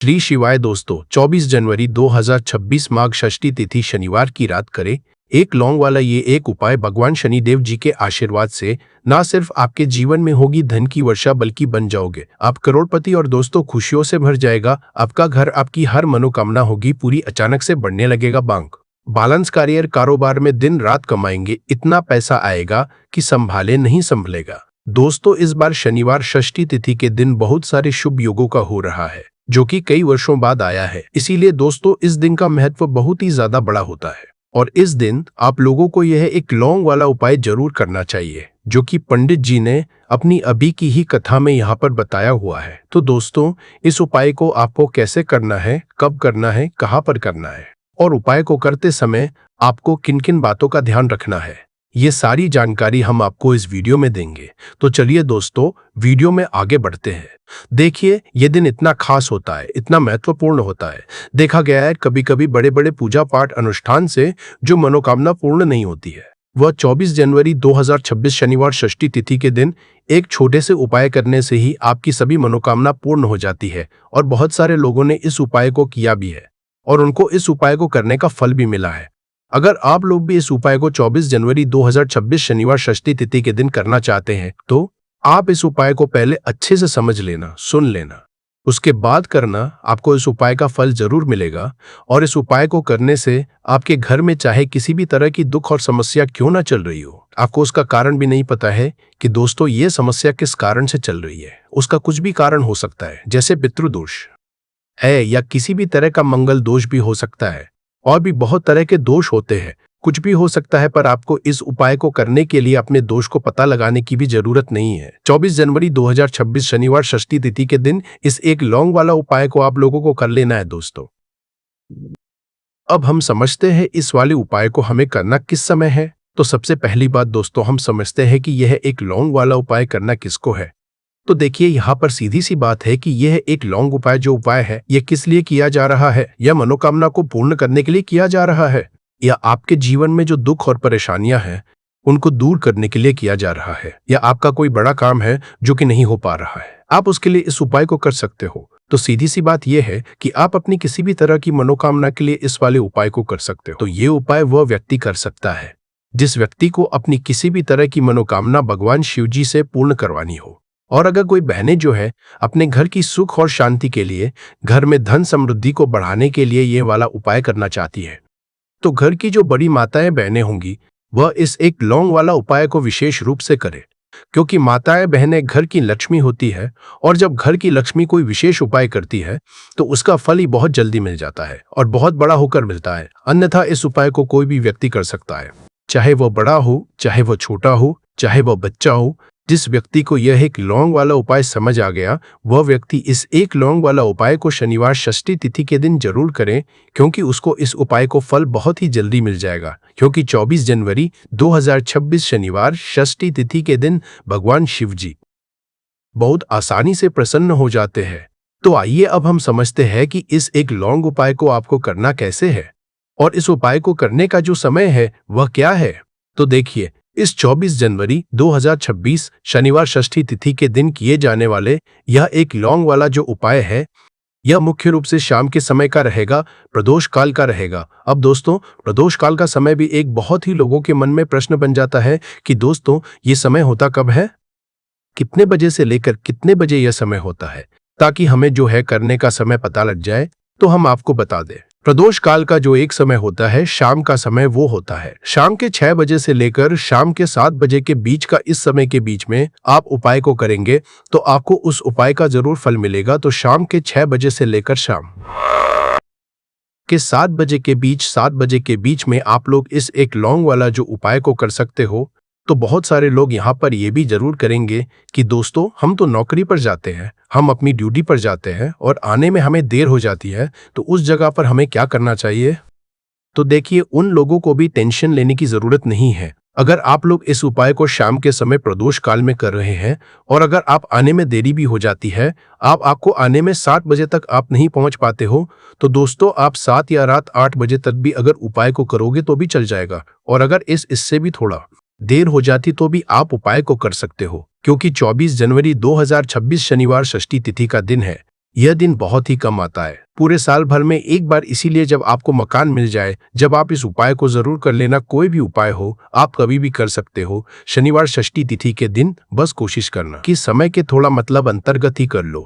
श्री शिवाय दोस्तों, 24 जनवरी 2026 माघ षष्ठी तिथि शनिवार की रात करें एक लौंग वाला ये एक उपाय। भगवान शनिदेव जी के आशीर्वाद से ना सिर्फ आपके जीवन में होगी धन की वर्षा, बल्कि बन जाओगे आप करोड़पति। और दोस्तों, खुशियों से भर जाएगा आपका घर, आपकी हर मनोकामना होगी पूरी। अचानक से बढ़ने लगेगा बैंक बैलेंस, करियर, कारोबार में दिन रात कमाएंगे, इतना पैसा आएगा कि संभाले नहीं संभलेगा। दोस्तों, इस बार शनिवार षष्ठी तिथि के दिन बहुत सारे शुभ योगों का हो रहा है, जो कि कई वर्षों बाद आया है। इसीलिए दोस्तों, इस दिन का महत्व बहुत ही ज्यादा बड़ा होता है और इस दिन आप लोगों को यह एक लौंग वाला उपाय जरूर करना चाहिए, जो कि पंडित जी ने अपनी अभी की ही कथा में यहाँ पर बताया हुआ है। तो दोस्तों, इस उपाय को आपको कैसे करना है, कब करना है, कहाँ पर करना है और उपाय को करते समय आपको किन किन बातों का ध्यान रखना है, ये सारी जानकारी हम आपको इस वीडियो में देंगे। तो चलिए दोस्तों, वीडियो में आगे बढ़ते हैं। देखिए, ये दिन इतना खास होता है, इतना महत्वपूर्ण होता है। देखा गया है कभी कभी बड़े बड़े पूजा पाठ अनुष्ठान से जो मनोकामना पूर्ण नहीं होती है, वह 24 जनवरी 2026 शनिवार षष्ठी तिथि के दिन एक छोटे से उपाय करने से ही आपकी सभी मनोकामना पूर्ण हो जाती है। और बहुत सारे लोगों ने इस उपाय को किया भी है और उनको इस उपाय को करने का फल भी मिला है। अगर आप लोग भी इस उपाय को 24 जनवरी 2026 शनिवार षष्ठी तिथि के दिन करना चाहते हैं, तो आप इस उपाय को पहले अच्छे से समझ लेना, सुन लेना, उसके बाद करना। आपको इस उपाय का फल जरूर मिलेगा। और इस उपाय को करने से आपके घर में चाहे किसी भी तरह की दुख और समस्या क्यों ना चल रही हो, आपको उसका कारण भी नहीं पता है कि दोस्तों ये समस्या किस कारण से चल रही है। उसका कुछ भी कारण हो सकता है, जैसे पितृदोष है या किसी भी तरह का मंगल दोष भी हो सकता है, और भी बहुत तरह के दोष होते हैं, कुछ भी हो सकता है। पर आपको इस उपाय को करने के लिए अपने दोष को पता लगाने की भी जरूरत नहीं है। 24 जनवरी 2026 शनिवार षष्ठी तिथि के दिन इस एक लौंग वाला उपाय को आप लोगों को कर लेना है। दोस्तों, अब हम समझते हैं इस वाले उपाय को हमें करना किस समय है। तो सबसे पहली बात दोस्तों, हम समझते हैं कि यह एक लौंग वाला उपाय करना किसको है। तो देखिए, यहाँ पर सीधी सी बात है कि यह एक लौंग उपाय जो उपाय है, यह किस लिए किया जा रहा है। यह मनोकामना को पूर्ण करने के लिए किया जा रहा है, या आपके जीवन में जो दुख और परेशानियां हैं उनको दूर करने के लिए किया जा रहा है, या आपका कोई बड़ा काम है जो कि नहीं हो पा रहा है, आप उसके लिए इस उपाय को कर सकते हो। तो सीधी सी बात यह है कि आप अपनी किसी भी तरह की मनोकामना के लिए इस वाले उपाय को कर सकते हो। तो ये उपाय वह व्यक्ति कर सकता है जिस व्यक्ति को अपनी किसी भी तरह की मनोकामना भगवान शिव जी से पूर्ण करवानी हो। और अगर कोई बहनें जो है अपने घर की सुख और शांति के लिए, घर में धन समृद्धि को बढ़ाने के लिए ये वाला उपाय करना चाहती है, तो घर की जो बड़ी माताएं बहनें होंगी वह इस एक लौंग वाला उपाय को विशेष रूप से करें, क्योंकि माताएं बहनें घर की लक्ष्मी होती है। और जब घर की लक्ष्मी कोई विशेष उपाय करती है तो उसका फल ही बहुत जल्दी मिल जाता है और बहुत बड़ा होकर मिलता है। अन्यथा इस उपाय को कोई भी व्यक्ति कर सकता है, चाहे वह बड़ा हो, चाहे वह छोटा हो, चाहे वह बच्चा हो। जिस व्यक्ति को यह एक लौंग वाला उपाय समझ आ गया, वह व्यक्ति इस एक लौंग वाला उपाय को शनिवार षष्ठी तिथि के दिन जरूर करें, क्योंकि उसको इस उपाय को फल बहुत ही जल्दी मिल जाएगा। क्योंकि 24 जनवरी 2026 शनिवार षष्ठी तिथि के दिन भगवान शिव जी बहुत आसानी से प्रसन्न हो जाते हैं। तो आइए अब हम समझते हैं कि इस एक लौंग उपाय को आपको करना कैसे है और इस उपाय को करने का जो समय है वह क्या है। तो देखिए, इस 24 जनवरी 2026 शनिवार षष्ठी तिथि के दिन किए जाने वाले यह एक लौंग वाला जो उपाय है, यह मुख्य रूप से शाम के समय का रहेगा, प्रदोष काल का रहेगा। अब दोस्तों, प्रदोष काल का समय भी एक बहुत ही लोगों के मन में प्रश्न बन जाता है कि दोस्तों ये समय होता कब है, कितने बजे से लेकर कितने बजे यह समय होता है, ताकि हमें जो है करने का समय पता लग जाए। तो हम आपको बता दें, प्रदोष काल का जो एक समय होता है, शाम का समय, वो होता है शाम के 6 बजे से लेकर शाम के 7 बजे के बीच का। इस समय के बीच में आप उपाय को करेंगे तो आपको उस उपाय का जरूर फल मिलेगा। तो शाम के 6 बजे से लेकर शाम के 7 बजे के बीच, 7 बजे के बीच में आप लोग इस एक लौंग वाला जो उपाय को कर सकते हो। तो बहुत सारे लोग यहाँ पर ये भी जरूर करेंगे कि दोस्तों हम तो नौकरी पर जाते हैं, हम अपनी ड्यूटी पर जाते हैं और आने में हमें देर हो जाती है, तो उस जगह पर हमें क्या करना चाहिए। तो देखिए, उन लोगों को भी टेंशन लेने की जरूरत नहीं है। अगर आप लोग इस उपाय को शाम के समय प्रदोष काल में कर रहे हैं और अगर आप आने में देरी भी हो जाती है, आपको आने में 7 बजे तक आप नहीं पहुंच पाते हो, तो दोस्तों आप 7 या रात 8 बजे तक भी अगर उपाय को करोगे तो भी चल जाएगा। और अगर इससे भी थोड़ा देर हो जाती तो भी आप उपाय को कर सकते हो, क्योंकि 24 जनवरी 2026 शनिवार षष्ठी तिथि का दिन है। यह दिन बहुत ही कम आता है, पूरे साल भर में एक बार, इसीलिए जब आपको मकान मिल जाए, जब आप इस उपाय को जरूर कर लेना। कोई भी उपाय हो, आप कभी भी कर सकते हो। शनिवार षष्ठी तिथि के दिन बस कोशिश करना कि समय के थोड़ा मतलब अंतर्गत ही कर लो,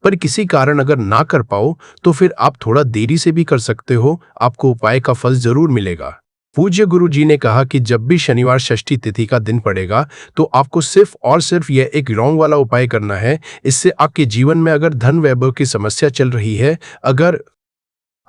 पर किसी कारण अगर ना कर पाओ तो फिर आप थोड़ा देरी से भी कर सकते हो, आपको उपाय का फल जरूर मिलेगा। पूज्य गुरु जी ने कहा कि जब भी शनिवार षष्ठी तिथि का दिन पड़ेगा तो आपको सिर्फ और सिर्फ यह एक लौंग वाला उपाय करना है। इससे आपके जीवन में अगर धन वैभव की समस्या चल रही है, अगर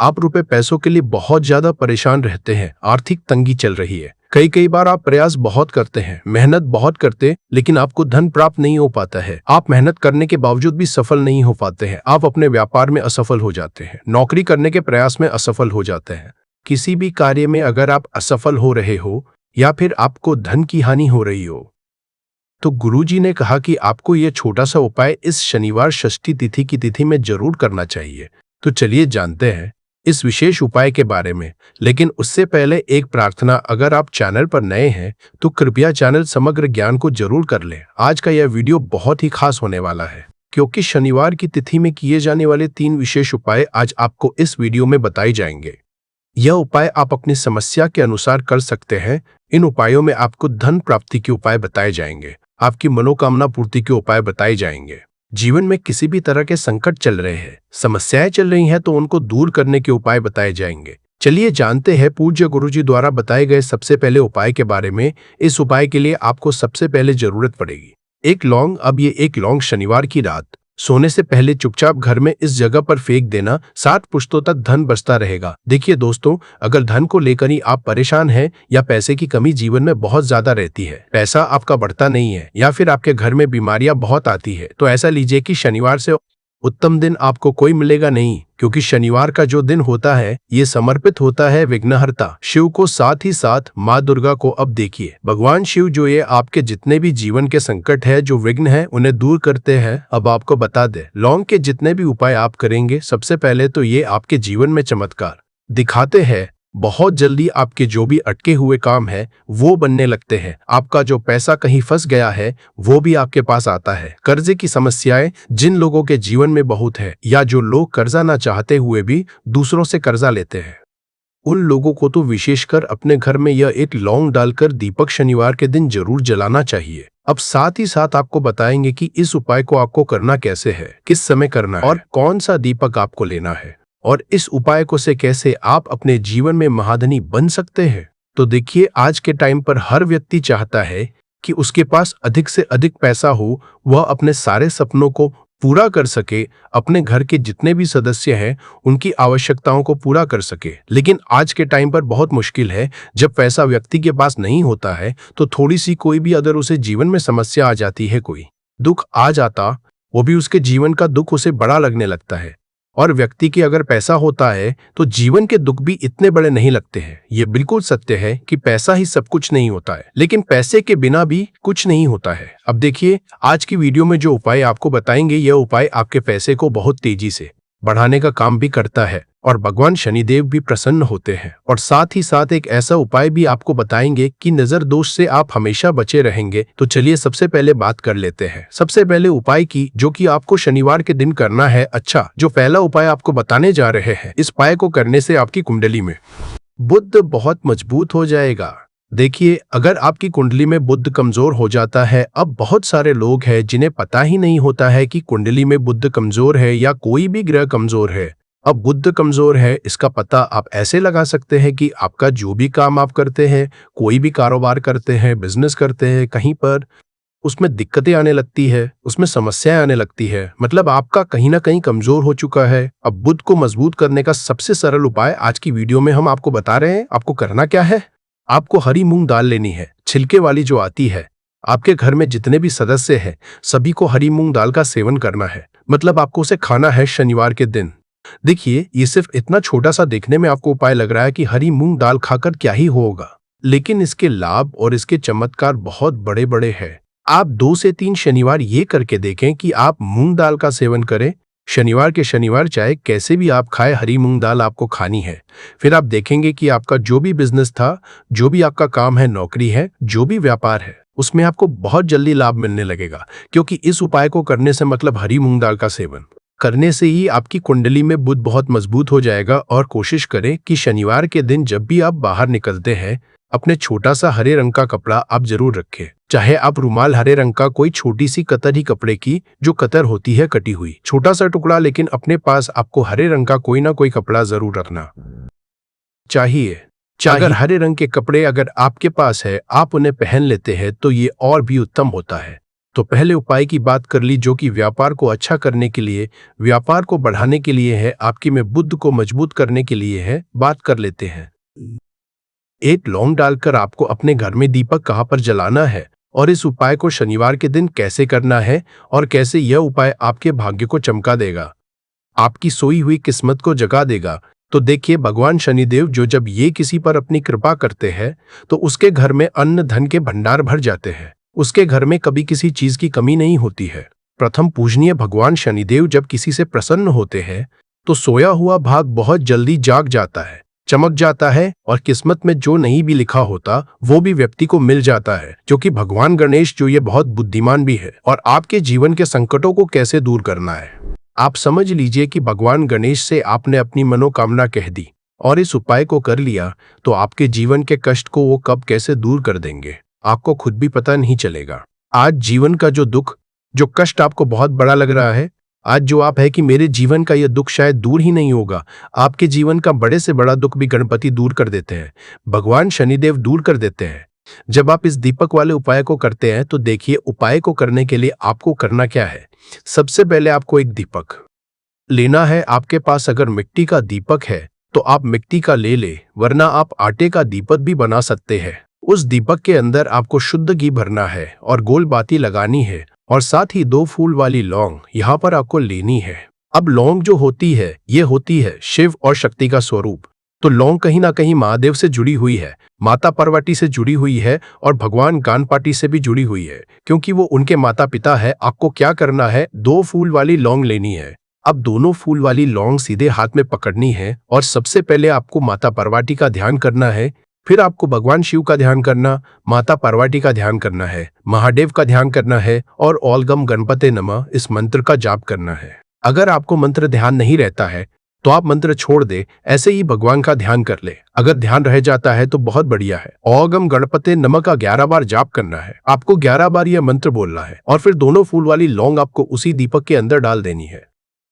आप रुपए पैसों के लिए बहुत ज्यादा परेशान रहते हैं, आर्थिक तंगी चल रही है, कई बार आप प्रयास बहुत करते हैं, मेहनत बहुत करते, लेकिन आपको धन प्राप्त नहीं हो पाता है। आप मेहनत करने के बावजूद भी सफल नहीं हो पाते हैं। आप अपने व्यापार में असफल हो जाते हैं, नौकरी करने के प्रयास में असफल हो जाते हैं। किसी भी कार्य में अगर आप असफल हो रहे हो या फिर आपको धन की हानि हो रही हो, तो गुरुजी ने कहा कि आपको यह छोटा सा उपाय इस शनिवार षष्ठी तिथि की तिथि में जरूर करना चाहिए। तो चलिए जानते हैं इस विशेष उपाय के बारे में, लेकिन उससे पहले एक प्रार्थना। अगर आप चैनल पर नए हैं तो कृपया चैनल समग्र ज्ञान को जरूर कर लें। आज का यह वीडियो बहुत ही खास होने वाला है, क्योंकि शनिवार की तिथि में किए जाने वाले 3 विशेष उपाय आज आपको इस वीडियो में बताए जाएंगे। यह उपाय आप अपनी समस्या के अनुसार कर सकते हैं। इन उपायों में आपको धन प्राप्ति के उपाय बताए जाएंगे, आपकी मनोकामना पूर्ति के उपाय बताए जाएंगे। जीवन में किसी भी तरह के संकट चल रहे हैं, समस्याएं चल रही हैं, तो उनको दूर करने के उपाय बताए जाएंगे। चलिए जानते हैं पूज्य गुरुजी द्वारा बताए गए सबसे पहले उपाय के बारे में। इस उपाय के लिए आपको सबसे पहले जरूरत पड़ेगी एक लौंग। अब ये एक लौंग शनिवार की रात सोने से पहले चुपचाप घर में इस जगह पर फेंक देना। 7 पुश्तों तक धन बरसता रहेगा। देखिए दोस्तों, अगर धन को लेकर ही आप परेशान हैं या पैसे की कमी जीवन में बहुत ज्यादा रहती है, पैसा आपका बढ़ता नहीं है, या फिर आपके घर में बीमारियां बहुत आती है, तो ऐसा लीजिए कि शनिवार से उत्तम दिन आपको कोई मिलेगा नहीं, क्योंकि शनिवार का जो दिन होता है ये समर्पित होता है विघ्नहर्ता शिव को, साथ ही साथ माँ दुर्गा को। अब देखिए, भगवान शिव जो ये आपके जितने भी जीवन के संकट है, जो विघ्न है, उन्हें दूर करते हैं। अब आपको बता दे, लौंग के जितने भी उपाय आप करेंगे, सबसे पहले तो ये आपके जीवन में चमत्कार दिखाते हैं। बहुत जल्दी आपके जो भी अटके हुए काम है वो बनने लगते हैं। आपका जो पैसा कहीं फंस गया है वो भी आपके पास आता है। कर्जे की समस्याएं जिन लोगों के जीवन में बहुत है, या जो लोग कर्जा ना चाहते हुए भी दूसरों से कर्जा लेते हैं, उन लोगों को तो विशेषकर अपने घर में यह एक लौंग डालकर दीपक शनिवार के दिन जरूर जलाना चाहिए। अब साथ ही साथ आपको बताएंगे कि इस उपाय को आपको करना कैसे है, किस समय करना है और कौन सा दीपक आपको लेना है, और इस उपाय को से कैसे आप अपने जीवन में महाधनी बन सकते हैं। तो देखिए, आज के टाइम पर हर व्यक्ति चाहता है कि उसके पास अधिक से अधिक पैसा हो, वह अपने सारे सपनों को पूरा कर सके, अपने घर के जितने भी सदस्य हैं उनकी आवश्यकताओं को पूरा कर सके। लेकिन आज के टाइम पर बहुत मुश्किल है। जब पैसा व्यक्ति के पास नहीं होता है तो थोड़ी सी कोई भी अगर उसे जीवन में समस्या आ जाती है, कोई दुख आ जाता, वो भी उसके जीवन का दुख उसे बड़ा लगने लगता है। और व्यक्ति के अगर पैसा होता है तो जीवन के दुख भी इतने बड़े नहीं लगते हैं। ये बिल्कुल सत्य है कि पैसा ही सब कुछ नहीं होता है, लेकिन पैसे के बिना भी कुछ नहीं होता है। अब देखिए, आज की वीडियो में जो उपाय आपको बताएंगे, यह उपाय आपके पैसे को बहुत तेजी से बढ़ाने का काम भी करता है, और भगवान शनिदेव भी प्रसन्न होते हैं। और साथ ही साथ एक ऐसा उपाय भी आपको बताएंगे कि नजर दोष से आप हमेशा बचे रहेंगे। तो चलिए सबसे पहले बात कर लेते हैं सबसे पहले उपाय की, जो कि आपको शनिवार के दिन करना है। अच्छा, जो पहला उपाय आपको बताने जा रहे हैं, इस उपाय को करने से आपकी कुंडली में बुध बहुत मजबूत हो जाएगा। देखिए, अगर आपकी कुंडली में बुध कमजोर हो जाता है, अब बहुत सारे लोग हैं जिन्हें पता ही नहीं होता है कि कुंडली में बुध कमजोर है या कोई भी ग्रह कमजोर है। अब बुध कमजोर है, इसका पता आप ऐसे लगा सकते हैं कि आपका जो भी काम आप करते हैं, कोई भी कारोबार करते हैं, बिजनेस करते हैं, कहीं पर उसमें दिक्कतें आने लगती है, उसमें समस्याएं आने लगती है, मतलब आपका कहीं ना कहीं कमजोर हो चुका है। अब बुध को मजबूत करने का सबसे सरल उपाय आज की वीडियो में हम आपको बता रहे हैं। आपको करना क्या है, आपको हरी मूंग दाल लेनी है, छिलके वाली जो आती है। आपके घर में जितने भी सदस्य हैं सभी को हरी मूंग दाल का सेवन करना है, मतलब आपको उसे खाना है शनिवार के दिन। देखिए, ये सिर्फ इतना छोटा सा देखने में आपको उपाय लग रहा है कि हरी मूंग दाल खाकर क्या ही होगा, लेकिन इसके लाभ और इसके चमत्कार बहुत बड़े बड़े हैं। आप 2 से 3 शनिवार ये करके देखें कि आप मूंग दाल का सेवन करें। शनिवार के शनिवार चाहे कैसे भी आप खाए, हरी मूंग दाल आपको खानी है। फिर आप देखेंगे कि आपका जो भी बिजनेस था, जो भी आपका काम है, नौकरी है, जो भी व्यापार है, उसमें आपको बहुत जल्दी लाभ मिलने लगेगा, क्योंकि इस उपाय को करने से मतलब हरी मूंग दाल का सेवन करने से ही आपकी कुंडली में बुध बहुत मजबूत हो जाएगा। और कोशिश करें कि शनिवार के दिन जब भी आप बाहर निकलते हैं, अपने छोटा सा हरे रंग का कपड़ा आप जरूर रखें। चाहे आप रुमाल हरे रंग का कोई छोटी सी कतर ही कपड़े की जो कतर होती है कटी हुई, छोटा सा टुकड़ा, लेकिन अपने पास आपको हरे रंग का कोई ना कोई कपड़ा जरूर रखना चाहिए। अगर हरे रंग के कपड़े अगर आपके पास है, आप उन्हें पहन लेते हैं तो ये और भी उत्तम होता है। तो पहले उपाय की बात कर ली, जो कि व्यापार को अच्छा करने के लिए, व्यापार को बढ़ाने के लिए है, आपकी में बुद्ध को मजबूत करने के लिए है। बात कर लेते हैं। एक लौंग डालकर आपको अपने घर में दीपक कहाँ पर जलाना है और इस उपाय को शनिवार के दिन कैसे करना है और कैसे यह उपाय आपके भाग्य को चमका देगा, आपकी सोई हुई किस्मत को जगा देगा। तो देखिए, भगवान शनिदेव जो जब ये किसी पर अपनी कृपा करते हैं तो उसके घर में अन्न धन के भंडार भर जाते हैं। उसके घर में कभी किसी चीज की कमी नहीं होती है। प्रथम पूजनीय भगवान शनिदेव जब किसी से प्रसन्न होते हैं तो सोया हुआ भाग बहुत जल्दी जाग जाता है, चमक जाता है और किस्मत में जो नहीं भी लिखा होता वो भी व्यक्ति को मिल जाता है। जो कि भगवान गणेश जो ये बहुत बुद्धिमान भी है। और आपके जीवन के संकटों को कैसे दूर करना है, आप समझ लीजिए कि भगवान गणेश से आपने अपनी मनोकामना कह दी और इस उपाय को कर लिया तो आपके जीवन के कष्ट को वो कब कैसे दूर कर देंगे, आपको खुद भी पता नहीं चलेगा। आज जीवन का जो दुख, जो कष्ट आपको बहुत बड़ा लग रहा है, आज जो आप है कि मेरे जीवन का यह दुख शायद दूर ही नहीं होगा, आपके जीवन का बड़े से बड़ा दुख भी गणपति दूर कर देते हैं, भगवान शनिदेव दूर कर देते हैं। जब आप इस दीपक वाले उपाय को करते हैं तो देखिए, उपाय को करने के लिए आपको करना क्या है। सबसे पहले आपको एक दीपक लेना है। आपके पास अगर मिट्टी का दीपक है तो आप मिट्टी का ले ले, वरना आप आटे का दीपक भी बना सकते हैं। उस दीपक के अंदर आपको शुद्ध घी भरना है और गोल बाती लगानी है और साथ ही 2 फूल वाली लौंग यहाँ पर आपको लेनी है। अब लौंग जो होती है ये होती है शिव और शक्ति का स्वरूप। तो लौंग कहीं ना कहीं महादेव से जुड़ी हुई है, माता पार्वती से जुड़ी हुई है और भगवान गणपति से भी जुड़ी हुई है, क्योंकि वो उनके माता पिता है। आपको क्या करना है, 2 फूल वाली लौंग लेनी है। अब दोनों फूल वाली लौंग सीधे हाथ में पकड़नी है और सबसे पहले आपको माता पार्वती का ध्यान करना है, फिर आपको भगवान शिव का ध्यान करना, माता पार्वती का ध्यान करना है, महादेव का ध्यान करना है और ओम गम गणपते नमः इस मंत्र का जाप करना है। अगर आपको मंत्र ध्यान नहीं रहता है तो आप मंत्र छोड़ दे, ऐसे ही भगवान का ध्यान कर ले। अगर ध्यान रह जाता है तो बहुत बढ़िया है। ओम गम गणपते नमः का 11 बार जाप करना है। आपको 11 बार यह मंत्र बोलना है और फिर दोनों फूल वाली लौंग आपको उसी दीपक के अंदर डाल देनी है,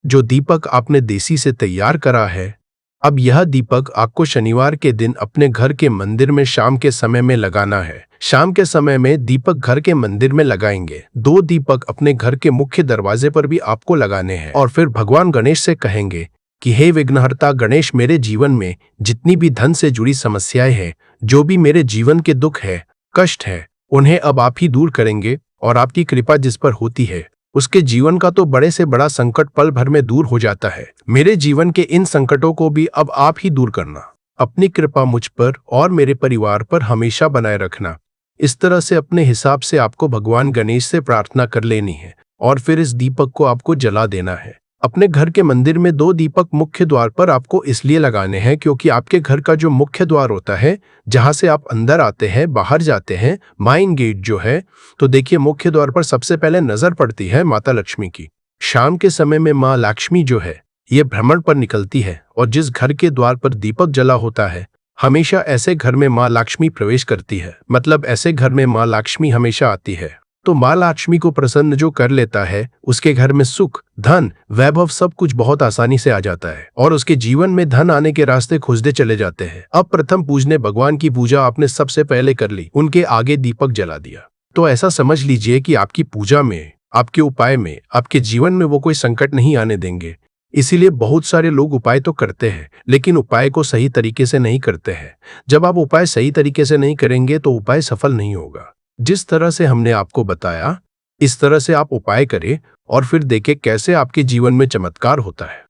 जो दीपक आपने देसी से तैयार करा है। अब यह दीपक आपको शनिवार के दिन अपने घर के मंदिर में शाम के समय में लगाना है। शाम के समय में दीपक घर के मंदिर में लगाएंगे। 2 दीपक अपने घर के मुख्य दरवाजे पर भी आपको लगाने हैं और फिर भगवान गणेश से कहेंगे कि हे विघ्नहर्ता गणेश, मेरे जीवन में जितनी भी धन से जुड़ी समस्याएं हैं, जो भी मेरे जीवन के दुख है, कष्ट है, उन्हें अब आप ही दूर करेंगे और आपकी कृपा जिस पर होती है उसके जीवन का तो बड़े से बड़ा संकट पल भर में दूर हो जाता है। मेरे जीवन के इन संकटों को भी अब आप ही दूर करना। अपनी कृपा मुझ पर और मेरे परिवार पर हमेशा बनाए रखना। इस तरह से अपने हिसाब से आपको भगवान गणेश से प्रार्थना कर लेनी है और फिर इस दीपक को आपको जला देना है। अपने घर के मंदिर में 2 दीपक मुख्य द्वार पर आपको इसलिए लगाने हैं क्योंकि आपके घर का जो मुख्य द्वार होता है, जहां से आप अंदर आते हैं, बाहर जाते हैं, मेन गेट जो है, तो देखिए मुख्य द्वार पर सबसे पहले नजर पड़ती है माता लक्ष्मी की। शाम के समय में माँ लक्ष्मी जो है ये भ्रमण पर निकलती है और जिस घर के द्वार पर दीपक जला होता है, हमेशा ऐसे घर में माँ लक्ष्मी प्रवेश करती है। मतलब ऐसे घर में माँ लक्ष्मी हमेशा आती है। तो माँ लक्ष्मी को प्रसन्न जो कर लेता है, उसके घर में सुख, धन, वैभव सब कुछ बहुत आसानी से आ जाता है और उसके जीवन में धन आने के रास्ते खुजते चले जाते हैं। अब प्रथम पूजने भगवान की पूजा आपने सबसे पहले कर ली, उनके आगे दीपक जला दिया। तो ऐसा समझ लीजिए कि आपकी पूजा में, आपके उपाय में, आपके जीवन में वो कोई संकट नहीं आने देंगे। इसीलिए बहुत सारे लोग उपाय तो करते हैं लेकिन उपाय को सही तरीके से नहीं करते हैं। जब आप उपाय सही तरीके से नहीं करेंगे तो उपाय सफल नहीं होगा। जिस तरह से हमने आपको बताया, इस तरह से आप उपाय करें और फिर देखें कैसे आपके जीवन में चमत्कार होता है।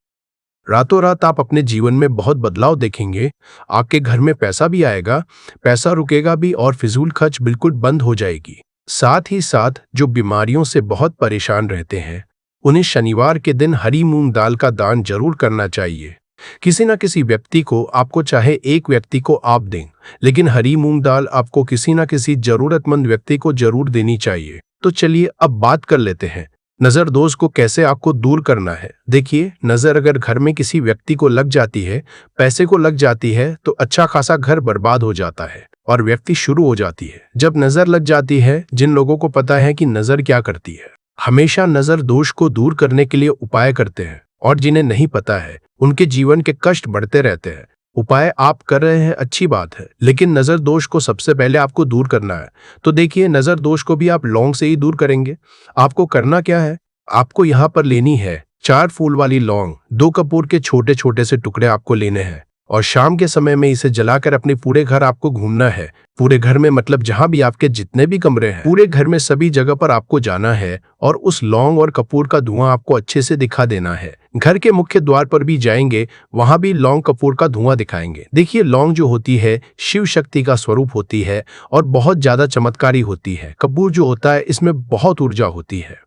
रातों रात आप अपने जीवन में बहुत बदलाव देखेंगे। आपके घर में पैसा भी आएगा, पैसा रुकेगा भी और फिजूल खर्च बिल्कुल बंद हो जाएगी। साथ ही साथ जो बीमारियों से बहुत परेशान रहते हैं, उन्हें शनिवार के दिन हरी मूंग दाल का दान जरूर करना चाहिए। किसी न किसी व्यक्ति को, आपको चाहे एक व्यक्ति को आप दें, लेकिन हरी मूंग दाल आपको किसी न किसी जरूरतमंद व्यक्ति को जरूर देनी चाहिए। तो चलिए अब बात कर लेते हैं नजर दोष को कैसे आपको दूर करना है। देखिए, नजर अगर घर में किसी व्यक्ति को लग जाती है, पैसे को लग जाती है, तो अच्छा खासा घर बर्बाद हो जाता है और व्यक्ति शुरू हो जाती है। जब नजर लग जाती है, जिन लोगों को पता है कि नजर क्या करती है, हमेशा नजर दोष को दूर करने के लिए उपाय करते हैं, और जिन्हें नहीं पता है उनके जीवन के कष्ट बढ़ते रहते हैं। उपाय आप कर रहे हैं, अच्छी बात है, लेकिन नजर दोष को सबसे पहले आपको दूर करना है। तो देखिए, नजर दोष को भी आप लौंग से ही दूर करेंगे। आपको करना क्या है, आपको यहाँ पर लेनी है 4 फूल वाली लौंग, 2 कपूर के छोटे छोटे से टुकड़े आपको लेने हैं, और शाम के समय में इसे जलाकर अपने पूरे घर आपको घूमना है। पूरे घर में मतलब जहां भी आपके जितने भी कमरे हैं, पूरे घर में सभी जगह पर आपको जाना है और उस लौंग और कपूर का धुआं आपको अच्छे से दिखा देना है। घर के मुख्य द्वार पर भी जाएंगे, वहां भी लौंग कपूर का धुआं दिखाएंगे। देखिए, लौंग जो होती है शिव शक्ति का स्वरूप होती है और बहुत ज्यादा चमत्कारी होती है। कपूर जो होता है इसमें बहुत ऊर्जा होती है,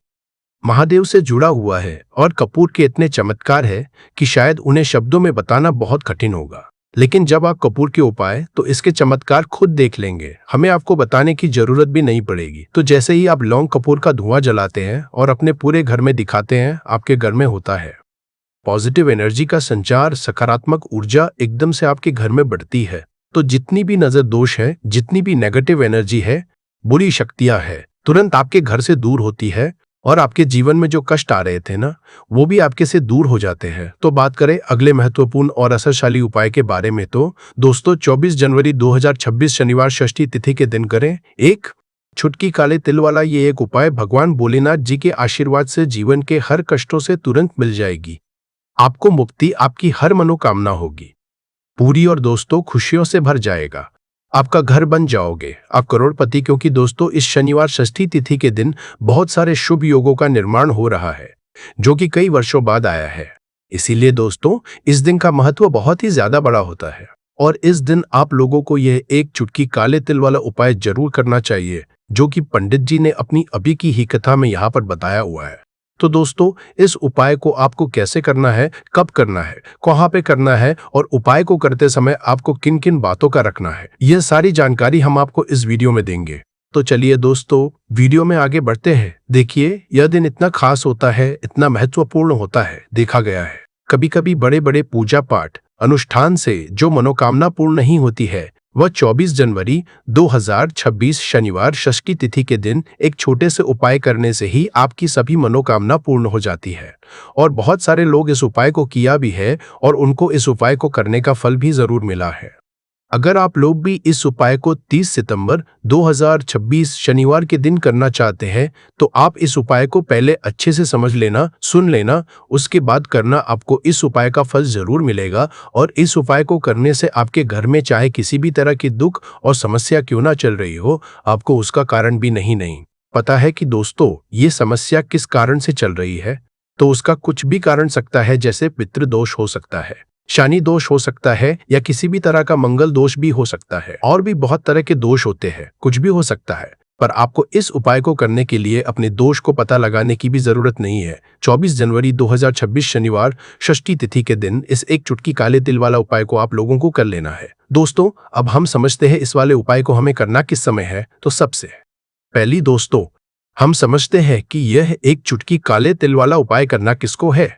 महादेव से जुड़ा हुआ है, और कपूर के इतने चमत्कार है कि शायद उन्हें शब्दों में बताना बहुत कठिन होगा। लेकिन जब आप कपूर के उपाय तो इसके चमत्कार खुद देख लेंगे, हमें आपको बताने की जरूरत भी नहीं पड़ेगी। तो जैसे ही आप लौंग कपूर का धुआं जलाते हैं और अपने पूरे घर में दिखाते हैं, आपके घर में होता है पॉजिटिव एनर्जी का संचार, सकारात्मक ऊर्जा एकदम से आपके घर में बढ़ती है। तो जितनी भी नजर दोष है, जितनी भी नेगेटिव एनर्जी है, बुरी शक्तियां है, तुरंत आपके घर से दूर होती है, और आपके जीवन में जो कष्ट आ रहे थे ना, वो भी आपके से दूर हो जाते हैं। तो बात करें अगले महत्वपूर्ण और असरशाली उपाय के बारे में, तो दोस्तों 24 जनवरी 2026 शनिवार षष्ठी तिथि के दिन करें एक छुटकी काले तिल वाला ये एक उपाय। भगवान भोलेनाथ जी के आशीर्वाद से जीवन के हर कष्टों से तुरंत मिल जाएगी, आपको मुक्ति, आपकी हर मनोकामना होगी पूरी, और दोस्तों खुशियों से भर जाएगा। आपका घर बन जाओगे, आप करोड़पति। क्योंकि दोस्तों इस शनिवार षष्ठी तिथि के दिन बहुत सारे शुभ योगों का निर्माण हो रहा है, जो कि कई वर्षों बाद आया है। इसीलिए दोस्तों इस दिन का महत्व बहुत ही ज्यादा बड़ा होता है, और इस दिन आप लोगों को यह एक चुटकी काले तिल वाला उपाय जरूर करना चाहिए, जो कि पंडित जी ने अपनी अभी की ही कथा में यहाँ पर बताया हुआ है। तो दोस्तों इस उपाय को आपको कैसे करना है, कब करना है, कहाँ पे करना है, और उपाय को करते समय आपको किन किन बातों का रखना है, यह सारी जानकारी हम आपको इस वीडियो में देंगे। तो चलिए दोस्तों वीडियो में आगे बढ़ते हैं। देखिए, यह दिन इतना खास होता है, इतना महत्वपूर्ण होता है। देखा गया है कभी कभी बड़े बड़े पूजा पाठ अनुष्ठान से जो मनोकामना पूर्ण नहीं होती है, वह 24 जनवरी 2026 शनिवार षष्ठी तिथि के दिन एक छोटे से उपाय करने से ही आपकी सभी मनोकामना पूर्ण हो जाती है। और बहुत सारे लोग इस उपाय को किया भी है, और उनको इस उपाय को करने का फल भी जरूर मिला है। अगर आप लोग भी इस उपाय को 30 सितंबर 2026 शनिवार के दिन करना चाहते हैं, तो आप इस उपाय को पहले अच्छे से समझ लेना, सुन लेना, उसके बाद करना। आपको इस उपाय का फल जरूर मिलेगा, और इस उपाय को करने से आपके घर में चाहे किसी भी तरह की दुख और समस्या क्यों ना चल रही हो, आपको उसका कारण भी नहीं पता है कि दोस्तों ये समस्या किस कारण से चल रही है। तो उसका कुछ भी कारण सकता है, जैसे पितृदोष हो सकता है, शनि दोष हो सकता है, या किसी भी तरह का मंगल दोष भी हो सकता है, और भी बहुत तरह के दोष होते हैं, कुछ भी हो सकता है। पर आपको इस उपाय को करने के लिए अपने दोष को पता लगाने की भी जरूरत नहीं है। 24 जनवरी 2026 शनिवार षष्ठी तिथि के दिन इस एक चुटकी काले तिल वाला उपाय को आप लोगों को कर लेना है। दोस्तों अब हम समझते हैं इस वाले उपाय को हमें करना किस समय है। तो सबसे पहली दोस्तों हम समझते हैं कि यह एक चुटकी काले तिल वाला उपाय करना किसको है।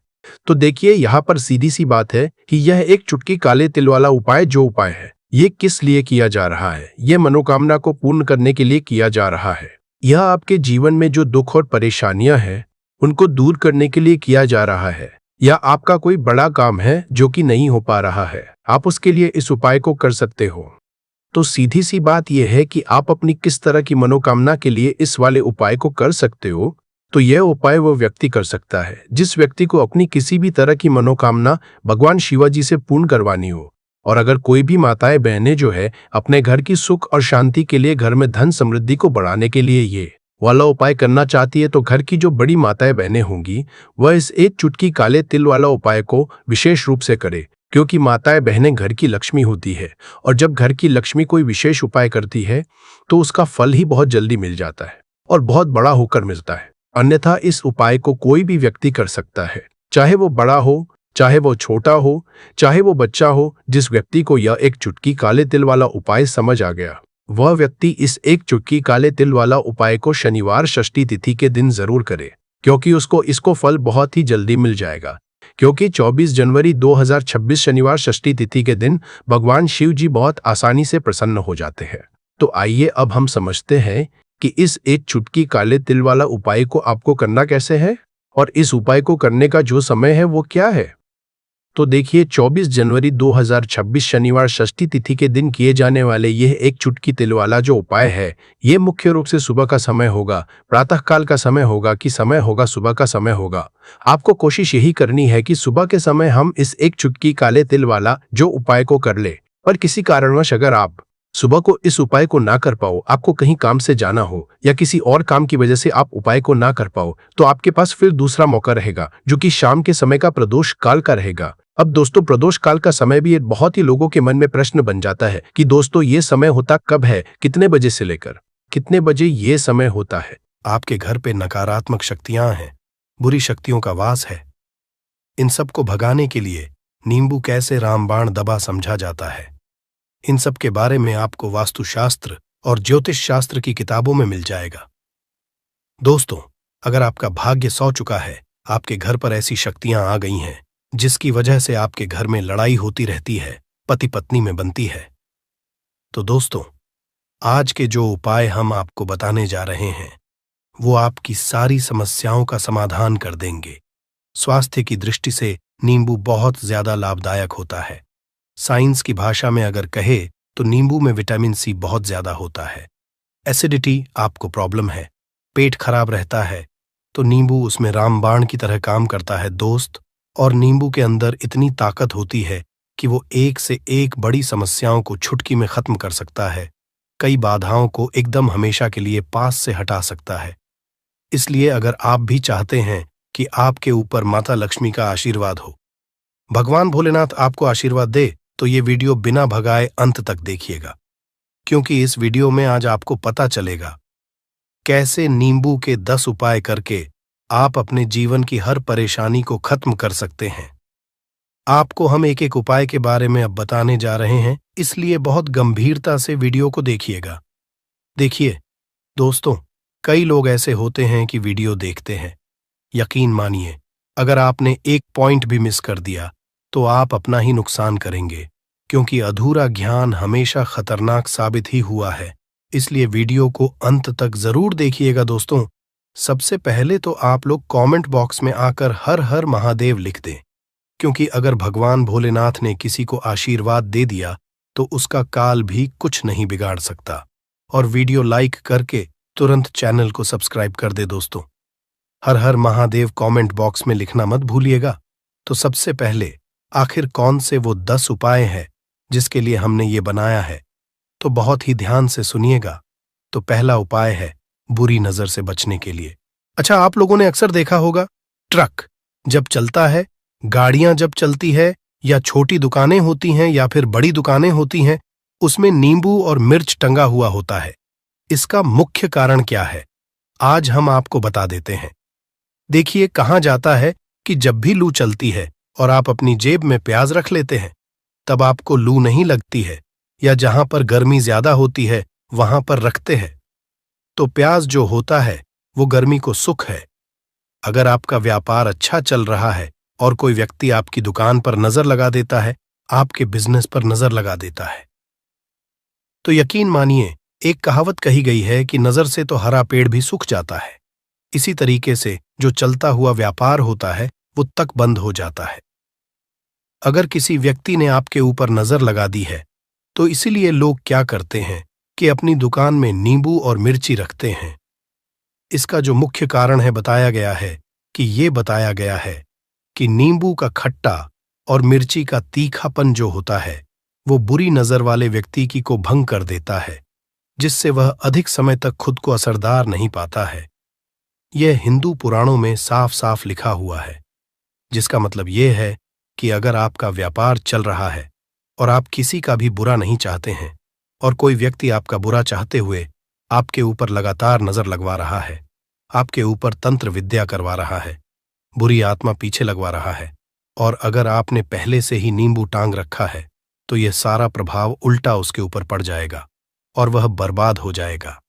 तो देखिए, यहाँ पर सीधी सी बात है कि यह एक चुटकी काले तिल वाला उपाय जो उपाय है, ये किस लिए किया जा रहा है। यह मनोकामना को पूर्ण करने के लिए किया जा रहा है। यह आपके जीवन में जो दुख और परेशानियां हैं, उनको दूर करने के लिए किया जा रहा है। या आपका कोई बड़ा काम है जो कि नहीं हो पा रहा है, आप उसके लिए इस उपाय को कर सकते हो। तो सीधी सी बात यह है कि आप अपनी किस तरह की मनोकामना के लिए इस वाले उपाय को कर सकते हो। तो यह उपाय वो व्यक्ति कर सकता है जिस व्यक्ति को अपनी किसी भी तरह की मनोकामना भगवान शिवाजी से पूर्ण करवानी हो। और अगर कोई भी माताएं बहनें जो है अपने घर की सुख और शांति के लिए, घर में धन समृद्धि को बढ़ाने के लिए ये वाला उपाय करना चाहती है, तो घर की जो बड़ी माताएं बहनें होंगी वह इस एक चुटकी काले तिल वाला उपाय को विशेष रूप से करे। क्योंकि माताएं बहनें घर की लक्ष्मी होती है, और जब घर की लक्ष्मी कोई विशेष उपाय करती है तो उसका फल ही बहुत जल्दी मिल जाता है और बहुत बड़ा होकर मिलता है। अन्यथा इस उपाय को कोई भी व्यक्ति कर सकता है, चाहे वो बड़ा हो, चाहे वो छोटा हो, चाहे वो बच्चा हो। जिस व्यक्ति को यह एक चुटकी काले तिल वाला उपाय समझ आ गया, वह व्यक्ति इस एक चुटकी काले तिल वाला उपाय को शनिवार षष्ठी तिथि के दिन जरूर करे। क्योंकि उसको इसको फल बहुत ही जल्दी मिल जाएगा। क्योंकि 24 जनवरी 2026 शनिवार षष्ठी तिथि के दिन भगवान शिव जी बहुत आसानी से प्रसन्न हो जाते हैं। तो आइए अब हम समझते हैं कि इस एक चुटकी काले तिल वाला उपाय को आपको करना कैसे है और इस उपाय को करने का जो समय है वो क्या है। तो देखिए, 24 जनवरी 2026 शनिवार षष्ठी तिथि के दिन किए जाने वाले यह एक चुटकी तिल वाला जो उपाय है, ये मुख्य रूप से सुबह का समय होगा, प्रातःकाल का समय होगा कि समय होगा सुबह का समय होगा। आपको कोशिश यही करनी है कि सुबह के समय हम इस एक चुटकी काले तिल वाला जो उपाय को कर ले। पर किसी कारणवश अगर आप सुबह को इस उपाय को ना कर पाओ, आपको कहीं काम से जाना हो या किसी और काम की वजह से आप उपाय को ना कर पाओ, तो आपके पास फिर दूसरा मौका रहेगा जो कि शाम के समय का प्रदोष काल का रहेगा। अब दोस्तों, प्रदोष काल का समय भी एक बहुत ही लोगों के मन में प्रश्न बन जाता है कि दोस्तों ये समय होता कब है, कितने बजे से लेकर कितने बजे ये समय होता है। आपके घर पे नकारात्मक शक्तियां हैं, बुरी शक्तियों का वास है। इन सब को भगाने के लिए नींबू कैसे रामबाण दबा समझा जाता है, इन सब के बारे में आपको वास्तुशास्त्र और ज्योतिष शास्त्र की किताबों में मिल जाएगा। दोस्तों, अगर आपका भाग्य सौ चुका है, आपके घर पर ऐसी शक्तियां आ गई हैं जिसकी वजह से आपके घर में लड़ाई होती रहती है, पति पत्नी में बनती है, तो दोस्तों आज के जो उपाय हम आपको बताने जा रहे हैं वो आपकी सारी समस्याओं का समाधान कर देंगे। स्वास्थ्य की दृष्टि से नींबू बहुत ज्यादा लाभदायक होता है। साइंस की भाषा में अगर कहे तो नींबू में विटामिन सी बहुत ज्यादा होता है। एसिडिटी आपको प्रॉब्लम है, पेट खराब रहता है, तो नींबू उसमें रामबाण की तरह काम करता है दोस्त। और नींबू के अंदर इतनी ताकत होती है कि वो एक से एक बड़ी समस्याओं को चुटकी में खत्म कर सकता है, कई बाधाओं को एकदम हमेशा के लिए पास से हटा सकता है। इसलिए अगर आप भी चाहते हैं कि आपके ऊपर माता लक्ष्मी का आशीर्वाद हो, भगवान भोलेनाथ आपको आशीर्वाद दे, तो ये वीडियो बिना भगाए अंत तक देखिएगा, क्योंकि इस वीडियो में आज आपको पता चलेगा कैसे नींबू के 10 उपाय करके आप अपने जीवन की हर परेशानी को खत्म कर सकते हैं। आपको हम एक एक उपाय के बारे में अब बताने जा रहे हैं, इसलिए बहुत गंभीरता से वीडियो को देखिएगा। देखिए दोस्तों, कई लोग ऐसे होते हैं कि वीडियो देखते हैं, यकीन मानिए अगर आपने एक पॉइंट भी मिस कर दिया तो आप अपना ही नुकसान करेंगे, क्योंकि अधूरा ज्ञान हमेशा खतरनाक साबित ही हुआ है। इसलिए वीडियो को अंत तक जरूर देखिएगा दोस्तों। सबसे पहले तो आप लोग कमेंट बॉक्स में आकर हर हर महादेव लिख दें, क्योंकि अगर भगवान भोलेनाथ ने किसी को आशीर्वाद दे दिया तो उसका काल भी कुछ नहीं बिगाड़ सकता। और वीडियो लाइक करके तुरंत चैनल को सब्सक्राइब कर दे दोस्तों। हर हर महादेव कमेंट बॉक्स में लिखना मत भूलिएगा। तो सबसे पहले आखिर कौन से वो 10 उपाय हैं जिसके लिए हमने ये बनाया है, तो बहुत ही ध्यान से सुनिएगा। तो पहला उपाय है बुरी नजर से बचने के लिए। अच्छा, आप लोगों ने अक्सर देखा होगा, ट्रक जब चलता है, गाड़ियां जब चलती है, या छोटी दुकानें होती हैं या फिर बड़ी दुकानें होती हैं, उसमें नींबू और मिर्च टंगा हुआ होता है। इसका मुख्य कारण क्या है, आज हम आपको बता देते हैं। देखिए, कहा जाता है कि जब भी लू चलती है और आप अपनी जेब में प्याज रख लेते हैं, तब आपको लू नहीं लगती है, या जहां पर गर्मी ज्यादा होती है वहां पर रखते हैं, तो प्याज जो होता है वो गर्मी को सुख है। अगर आपका व्यापार अच्छा चल रहा है और कोई व्यक्ति आपकी दुकान पर नजर लगा देता है, आपके बिजनेस पर नजर लगा देता है, तो यकीन मानिए एक कहावत कही गई है कि नजर से तो हरा पेड़ भी सूख जाता है। इसी तरीके से जो चलता हुआ व्यापार होता है वो तक बंद हो जाता है। अगर किसी व्यक्ति ने आपके ऊपर नजर लगा दी है, तो इसीलिए लोग क्या करते हैं कि अपनी दुकान में नींबू और मिर्ची रखते हैं। इसका जो मुख्य कारण है बताया गया है कि नींबू का खट्टा और मिर्ची का तीखापन जो होता है वो बुरी नजर वाले व्यक्ति की को भंग कर देता है, जिससे वह अधिक समय तक खुद को असरदार नहीं पाता है। यह हिंदू पुराणों में साफ साफ लिखा हुआ है, जिसका मतलब यह है कि अगर आपका व्यापार चल रहा है और आप किसी का भी बुरा नहीं चाहते हैं, और कोई व्यक्ति आपका बुरा चाहते हुए आपके ऊपर लगातार नजर लगवा रहा है, आपके ऊपर तंत्र विद्या करवा रहा है, बुरी आत्मा पीछे लगवा रहा है, और अगर आपने पहले से ही नींबू टांग रखा है, तो यह सारा प्रभाव उल्टा उसके ऊपर पड़ जाएगा और वह बर्बाद हो जाएगा।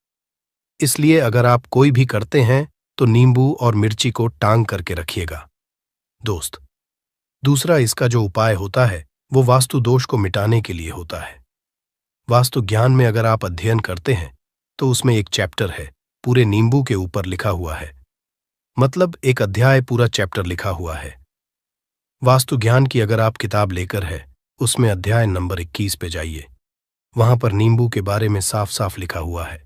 इसलिए अगर आप कोई भी करते हैं तो नींबू और मिर्ची को टांग करके रखिएगा। दोस्त, दूसरा इसका जो उपाय होता है वो वास्तु दोष को मिटाने के लिए होता है। वास्तु ज्ञान में अगर आप अध्ययन करते हैं तो उसमें एक चैप्टर है, पूरे नींबू के ऊपर लिखा हुआ है। मतलब एक अध्याय पूरा चैप्टर लिखा हुआ है। वास्तु ज्ञान की अगर आप किताब लेकर है, उसमें अध्याय नंबर 21 पे जाइए। वहां पर नींबू के बारे में साफ साफ लिखा हुआ है।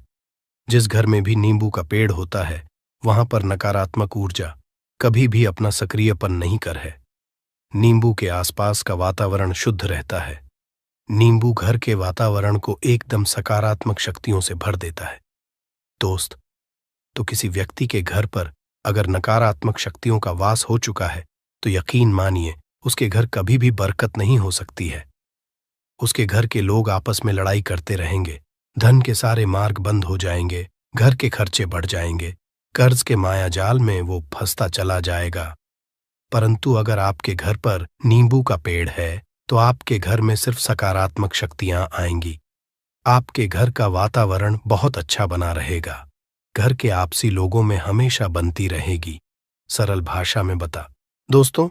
जिस घर में भी नींबू का पेड़ होता है वहां पर नकारात्मक ऊर्जा कभी भी अपना सक्रियपन नहीं कर है। नींबू के आसपास का वातावरण शुद्ध रहता है। नींबू घर के वातावरण को एकदम सकारात्मक शक्तियों से भर देता है। दोस्त, तो किसी व्यक्ति के घर पर अगर नकारात्मक शक्तियों का वास हो चुका है तो यकीन मानिए उसके घर कभी भी बरकत नहीं हो सकती है। उसके घर के लोग आपस में लड़ाई करते रहेंगे, धन के सारे मार्ग बंद हो जाएंगे, घर के खर्चे बढ़ जाएंगे, कर्ज के माया जाल में वो फंसता चला जाएगा। परंतु अगर आपके घर पर नींबू का पेड़ है तो आपके घर में सिर्फ सकारात्मक शक्तियां आएंगी। आपके घर का वातावरण बहुत अच्छा बना रहेगा। घर के आपसी लोगों में हमेशा बनती रहेगी। सरल भाषा में बता। दोस्तों,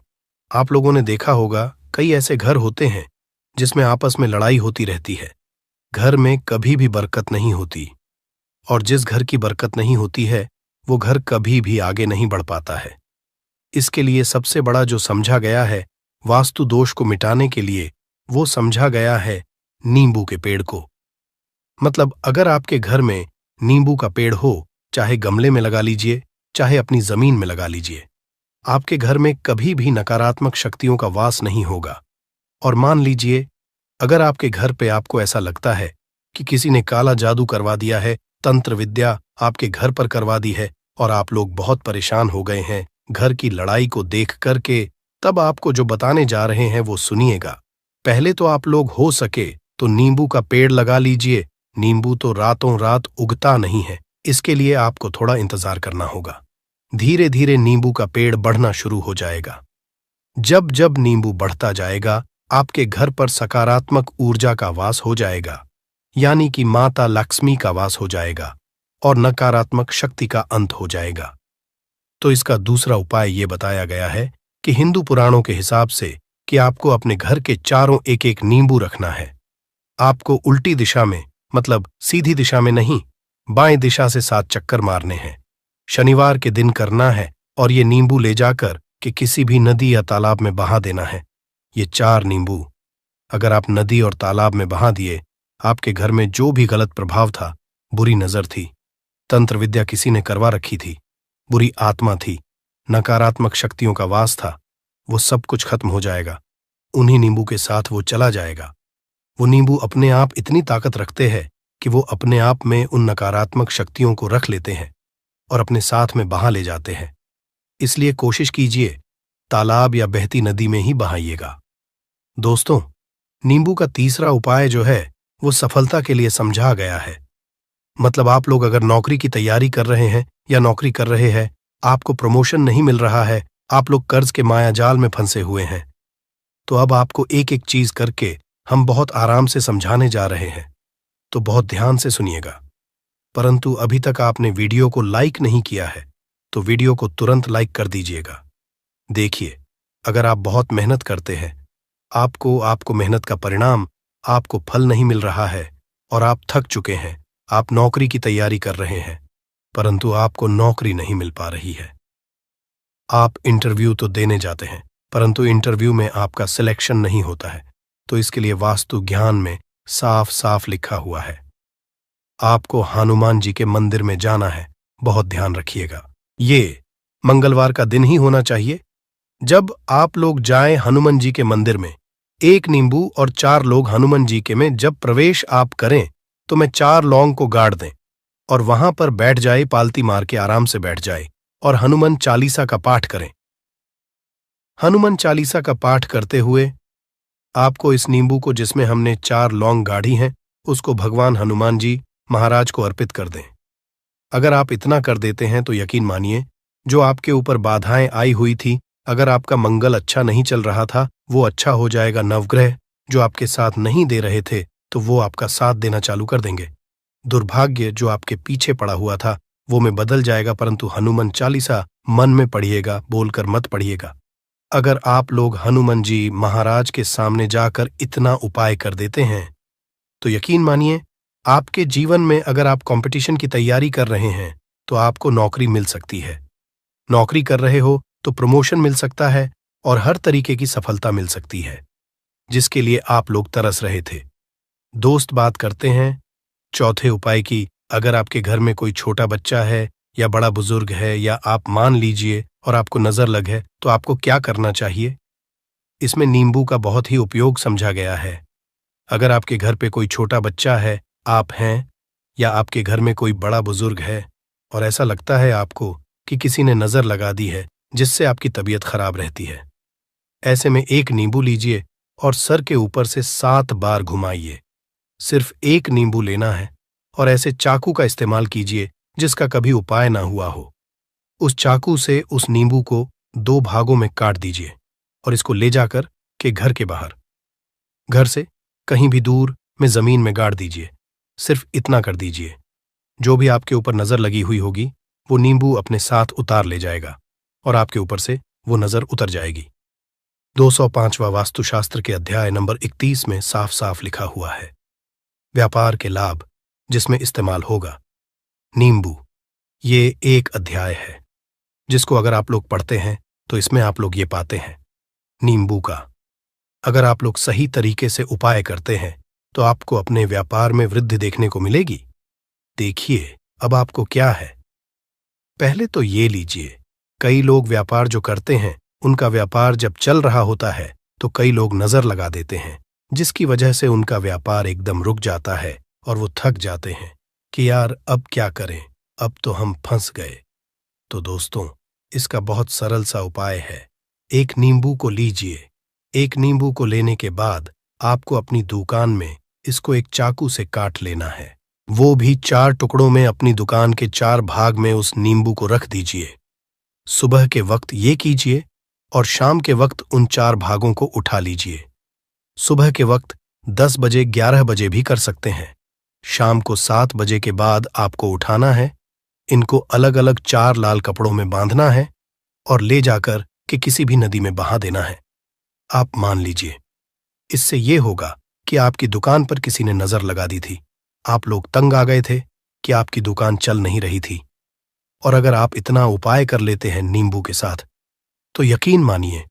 आप लोगों ने देखा होगा कई ऐसे घर होते हैं जिसमें आपस में लड़ाई होती रहती है। घर में कभी भी बरकत नहीं होती, और जिस घर की बरकत नहीं होती है वो घर कभी भी आगे नहीं बढ़ पाता है। इसके लिए सबसे बड़ा जो समझा गया है वास्तु दोष को मिटाने के लिए, वो समझा गया है नींबू के पेड़ को। मतलब अगर आपके घर में नींबू का पेड़ हो, चाहे गमले में लगा लीजिए, चाहे अपनी जमीन में लगा लीजिए, आपके घर में कभी भी नकारात्मक शक्तियों का वास नहीं होगा। और मान लीजिए अगर आपके घर पे आपको ऐसा लगता है कि किसी ने काला जादू करवा दिया है, तंत्र विद्या आपके घर पर करवा दी है और आप लोग बहुत परेशान हो गए हैं घर की लड़ाई को देख करके, तब आपको जो बताने जा रहे हैं वो सुनिएगा। पहले तो आप लोग हो सके तो नींबू का पेड़ लगा लीजिए। नींबू तो रातों रात उगता नहीं है, इसके लिए आपको थोड़ा इंतजार करना होगा। धीरे धीरे नींबू का पेड़ बढ़ना शुरू हो जाएगा। जब जब नींबू बढ़ता जाएगा आपके घर पर सकारात्मक ऊर्जा का वास हो जाएगा, यानी कि माता लक्ष्मी का वास हो जाएगा और नकारात्मक शक्ति का अंत हो जाएगा। तो इसका दूसरा उपाय ये बताया गया है कि हिंदू पुराणों के हिसाब से कि आपको अपने घर के चारों एक एक नींबू रखना है। आपको उल्टी दिशा में, मतलब सीधी दिशा में नहीं, बाएं दिशा से 7 चक्कर मारने हैं। शनिवार के दिन करना है और ये नींबू ले जाकर कि किसी भी नदी या तालाब में बहा देना है। ये 4 नींबू अगर आप नदी और तालाब में बहा दिए, आपके घर में जो भी गलत प्रभाव था, बुरी नजर थी, तंत्र विद्या किसी ने करवा रखी थी, बुरी आत्मा थी, नकारात्मक शक्तियों का वास था, वो सब कुछ खत्म हो जाएगा। उन्हीं नींबू के साथ वो चला जाएगा। वो नींबू अपने आप इतनी ताकत रखते हैं कि वो अपने आप में उन नकारात्मक शक्तियों को रख लेते हैं और अपने साथ में बहा ले जाते हैं। इसलिए कोशिश कीजिए तालाब या बहती नदी में ही बहाइएगा। दोस्तों, नींबू का तीसरा उपाय जो है वो सफलता के लिए समझा गया है। मतलब आप लोग अगर नौकरी की तैयारी कर रहे हैं या नौकरी कर रहे हैं, आपको प्रमोशन नहीं मिल रहा है, आप लोग कर्ज के मायाजाल में फंसे हुए हैं, तो अब आपको एक एक चीज करके हम बहुत आराम से समझाने जा रहे हैं, तो बहुत ध्यान से सुनिएगा। परंतु अभी तक आपने वीडियो को लाइक नहीं किया है तो वीडियो को तुरंत लाइक कर दीजिएगा। देखिए, अगर आप बहुत मेहनत करते हैं, आपको मेहनत का परिणाम, आपको फल नहीं मिल रहा है और आप थक चुके हैं, आप नौकरी की तैयारी कर रहे हैं परंतु आपको नौकरी नहीं मिल पा रही है। आप इंटरव्यू तो देने जाते हैं परंतु इंटरव्यू में आपका सिलेक्शन नहीं होता है, तो इसके लिए वास्तु ज्ञान में साफ साफ लिखा हुआ है आपको हनुमान जी के मंदिर में जाना है। बहुत ध्यान रखिएगा, ये मंगलवार का दिन ही होना चाहिए। जब आप लोग जाएं हनुमान जी के मंदिर में, 1 नींबू और 4 लोग हनुमान जी के में जब प्रवेश आप करें तो मैं 4 लौंग को गाड़ दें और वहां पर बैठ जाए, पालती मार के आराम से बैठ जाए और हनुमान चालीसा का पाठ करें। हनुमान चालीसा का पाठ करते हुए आपको इस नींबू को, जिसमें हमने 4 लौंग गाढ़ी हैं, उसको भगवान हनुमान जी महाराज को अर्पित कर दें। अगर आप इतना कर देते हैं तो यकीन मानिए जो आपके ऊपर बाधाएं आई हुई थी, अगर आपका मंगल अच्छा नहीं चल रहा था वो अच्छा हो जाएगा। नवग्रह जो आपके साथ नहीं दे रहे थे तो वो आपका साथ देना चालू कर देंगे। दुर्भाग्य जो आपके पीछे पड़ा हुआ था वो में बदल जाएगा, परंतु हनुमान चालीसा मन में पढ़िएगा, बोलकर मत पढ़िएगा। अगर आप लोग हनुमान जी महाराज के सामने जाकर इतना उपाय कर देते हैं तो यकीन मानिए, आपके जीवन में अगर आप कंपटीशन की तैयारी कर रहे हैं तो आपको नौकरी मिल सकती है। नौकरी कर रहे हो तो प्रमोशन मिल सकता है और हर तरीके की सफलता मिल सकती है जिसके लिए आप लोग तरस रहे थे। दोस्त बात करते हैं चौथे उपाय की। अगर आपके घर में कोई छोटा बच्चा है या बड़ा बुजुर्ग है, या आप मान लीजिए और आपको नजर लग है, तो आपको क्या करना चाहिए? इसमें नींबू का बहुत ही उपयोग समझा गया है। अगर आपके घर पे कोई छोटा बच्चा है, आप हैं, या आपके घर में कोई बड़ा बुजुर्ग है और ऐसा लगता है आपको कि किसी ने नजर लगा दी है जिससे आपकी तबीयत खराब रहती है, ऐसे में एक नींबू लीजिए और सर के ऊपर से 7 बार घुमाइए। सिर्फ एक नींबू लेना है और ऐसे चाकू का इस्तेमाल कीजिए जिसका कभी उपाय ना हुआ हो। उस चाकू से उस नींबू को 2 भागों में काट दीजिए और इसको ले जाकर के घर के बाहर, घर से कहीं भी दूर में जमीन में गाड़ दीजिए। सिर्फ इतना कर दीजिए, जो भी आपके ऊपर नजर लगी हुई होगी वो नींबू अपने साथ उतार ले जाएगा और आपके ऊपर से वो नजर उतर जाएगी। 205वां वास्तुशास्त्र के अध्याय नंबर 31 में साफ साफ लिखा हुआ है, व्यापार के लाभ जिसमें इस्तेमाल होगा नींबू। ये एक अध्याय है जिसको अगर आप लोग पढ़ते हैं तो इसमें आप लोग ये पाते हैं नींबू का अगर आप लोग सही तरीके से उपाय करते हैं तो आपको अपने व्यापार में वृद्धि देखने को मिलेगी। देखिए अब आपको क्या है। पहले तो ये लीजिए, कई लोग व्यापार जो करते हैं उनका व्यापार जब चल रहा होता है तो कई लोग नजर लगा देते हैं जिसकी वजह से उनका व्यापार एकदम रुक जाता है और वो थक जाते हैं कि यार अब क्या करें, अब तो हम फंस गए। तो दोस्तों, इसका बहुत सरल सा उपाय है। एक नींबू को लीजिए। एक नींबू को लेने के बाद आपको अपनी दुकान में इसको एक चाकू से काट लेना है, वो भी 4 टुकड़ों में। अपनी दुकान के 4 भाग में उस नींबू को रख दीजिए। सुबह के वक्त ये कीजिए और शाम के वक्त उन 4 भागों को उठा लीजिए। सुबह के वक्त 10 बजे 11 बजे भी कर सकते हैं। शाम को 7 बजे के बाद आपको उठाना है। इनको अलग अलग 4 लाल कपड़ों में बांधना है और ले जाकर के किसी भी नदी में बहा देना है। आप मान लीजिए, इससे ये होगा कि आपकी दुकान पर किसी ने नजर लगा दी थी, आप लोग तंग आ गए थे कि आपकी दुकान चल नहीं रही थी। और अगर आप इतना उपाय कर लेते हैं नींबू के साथ तो यकीन मानिए,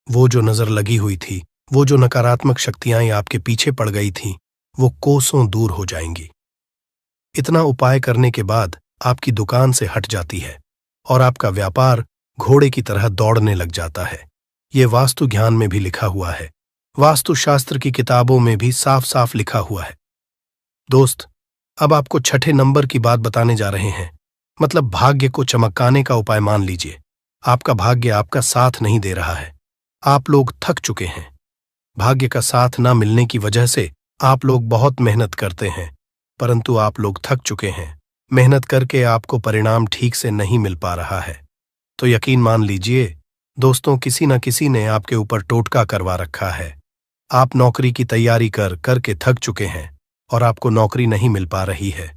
वो जो नजर लगी हुई थी, वो जो नकारात्मक शक्तियां आपके पीछे पड़ गई थीं, वो कोसों दूर हो जाएंगी। इतना उपाय करने के बाद आपकी दुकान से हट जाती है और आपका व्यापार घोड़े की तरह दौड़ने लग जाता है। ये वास्तु ज्ञान में भी लिखा हुआ है, वास्तुशास्त्र की किताबों में भी साफ साफ लिखा हुआ है। दोस्त, अब आपको 6ठे नंबर की बात बताने जा रहे हैं, मतलब भाग्य को चमकाने का उपाय। मान लीजिए आपका भाग्य आपका साथ नहीं दे रहा है, आप लोग थक चुके हैं। भाग्य का साथ ना मिलने की वजह से आप लोग बहुत मेहनत करते हैं, परंतु आप लोग थक चुके हैं। मेहनत करके आपको परिणाम ठीक से नहीं मिल पा रहा है। तो यकीन मान लीजिए दोस्तों, किसी न किसी ने आपके ऊपर टोटका करवा रखा है। आप नौकरी की तैयारी करके थक चुके हैं और आपको नौकरी नहीं मिल पा रही है।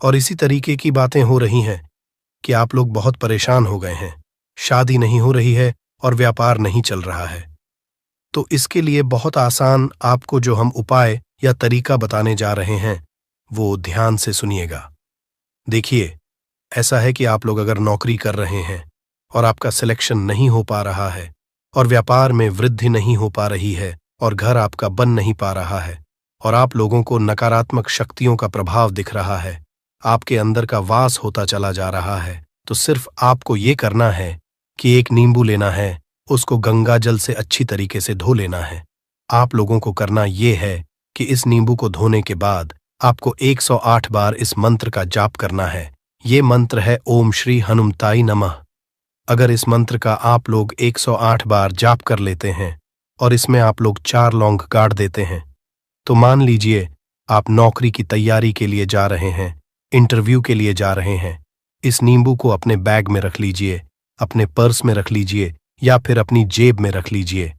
और इसी तरीके की बातें हो रही हैं कि आप लोग बहुत परेशान हो गए हैं, शादी नहीं हो रही है और व्यापार नहीं चल रहा है। तो इसके लिए बहुत आसान आपको जो हम उपाय या तरीका बताने जा रहे हैं वो ध्यान से सुनिएगा। देखिए, ऐसा है कि आप लोग अगर नौकरी कर रहे हैं और आपका सिलेक्शन नहीं हो पा रहा है और व्यापार में वृद्धि नहीं हो पा रही है और घर आपका बन नहीं पा रहा है और आप लोगों को नकारात्मक शक्तियों का प्रभाव दिख रहा है, आपके अंदर का वास होता चला जा रहा है, तो सिर्फ आपको ये करना है कि एक नींबू लेना है, उसको गंगा जल से अच्छी तरीके से धो लेना है। आप लोगों को करना ये है कि इस नींबू को धोने के बाद आपको 108 बार इस मंत्र का जाप करना है। ये मंत्र है ओम श्री हनुमताई नमः। अगर इस मंत्र का आप लोग 108 बार जाप कर लेते हैं और इसमें आप लोग 4 लौंग गाड़ देते हैं, तो मान लीजिए आप नौकरी की तैयारी के लिए जा रहे हैं, इंटरव्यू के लिए जा रहे हैं। इस नींबू को अपने बैग में रख लीजिए, अपने पर्स में रख लीजिए या फिर अपनी जेब में रख लीजिए।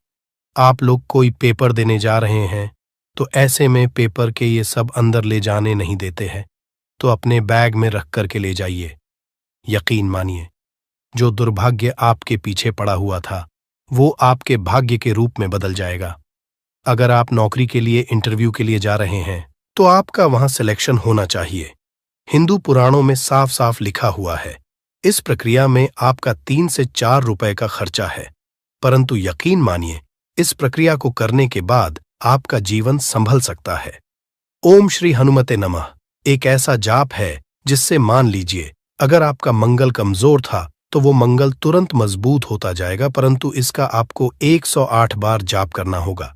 आप लोग कोई पेपर देने जा रहे हैं तो ऐसे में पेपर के ये सब अंदर ले जाने नहीं देते हैं, तो अपने बैग में रख करके ले जाइए। यकीन मानिए, जो दुर्भाग्य आपके पीछे पड़ा हुआ था वो आपके भाग्य के रूप में बदल जाएगा। अगर आप नौकरी के लिए इंटरव्यू के लिए जा रहे हैं तो आपका वहां सिलेक्शन होना चाहिए। हिंदू पुराणों में साफ साफ लिखा हुआ है, इस प्रक्रिया में आपका 3 से 4 रुपए का खर्चा है, परंतु यकीन मानिए इस प्रक्रिया को करने के बाद आपका जीवन संभल सकता है। ओम श्री हनुमते नमः एक ऐसा जाप है जिससे मान लीजिए अगर आपका मंगल कमजोर था तो वो मंगल तुरंत मजबूत होता जाएगा, परंतु इसका आपको 108 बार जाप करना होगा,